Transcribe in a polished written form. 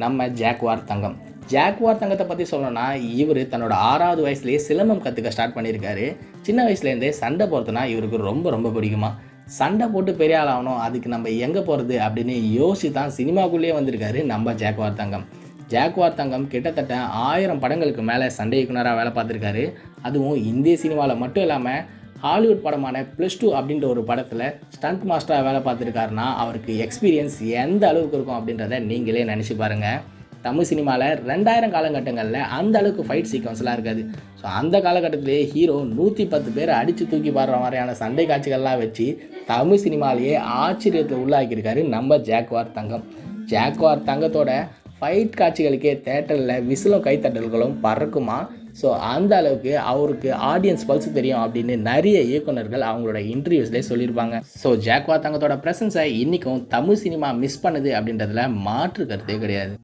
நம்ம ஜாக்வார் தங்கம். ஜாக்வார் தங்கத்தை பற்றி சொல்லணும்னா, இவர் தன்னோட 6வது வயசுலேயே சிலம்பம் கற்றுக்க ஸ்டார்ட் பண்ணியிருக்காரு. சின்ன வயசுலேருந்தே சண்டை போகிறதுனா இவருக்கு ரொம்ப ரொம்ப பிடிக்குமா. சண்டை போட்டு பெரிய ஆள் ஆகணும், அதுக்கு நம்ம எங்கே போகிறது அப்படின்னு யோசிச்சு தான் சினிமாக்குள்ளேயே வந்திருக்காரு நம்ம ஜாக்வார் தங்கம். ஜாக்வார் தங்கம் கிட்டத்தட்ட 1000 படங்களுக்கு மேலே சண்டை இயக்குனராக வேலை பார்த்துருக்காரு. அதுவும் இந்திய சினிமாவில் மட்டும் இல்லாமல் ஹாலிவுட் படமான +2 அப்படின்ற ஒரு படத்தில் ஸ்டண்ட் மாஸ்டராக வேலை பார்த்துருக்காருன்னா அவருக்கு எக்ஸ்பீரியன்ஸ் எந்த அளவுக்கு இருக்கும் அப்படின்றத நீங்களே நினச்சி பாருங்கள். தமிழ் சினிமாவில் 2000 காலகட்டங்களில் அந்த அளவுக்கு ஃபைட் சீக்வன்ஸ்லாம் இருக்காது. ஸோ அந்த காலகட்டத்திலே ஹீரோ 110 பேரை அடித்து தூக்கி பாடுற மாதிரியான சண்டை காட்சிகள்லாம் வச்சு தமிழ் சினிமாலேயே ஆச்சரியத்தை உள்ளாக்கியிருக்காரு நம்ம ஜாக்வார் தங்கம். ஜாக்வார் தங்கத்தோட ஃபைட் காட்சிகளுக்கே தேட்டரில் விசிலும் கைத்தட்டல்களும் பறக்குமா. ஸோ அந்த அளவுக்கு அவருக்கு ஆடியன்ஸ் பல்ஸ் தெரியும் அப்படின்னு நிறைய இயக்குனர்கள் அவங்களோட இன்டர்வியூஸ்லேயே சொல்லியிருப்பாங்க. ஸோ ஜாக்வார் தங்கத்தோட ப்ரெசன்ஸை இன்றைக்கும் தமிழ் சினிமா மிஸ் பண்ணுது அப்படின்றதுல மாற்று கருத்தே கிடையாது.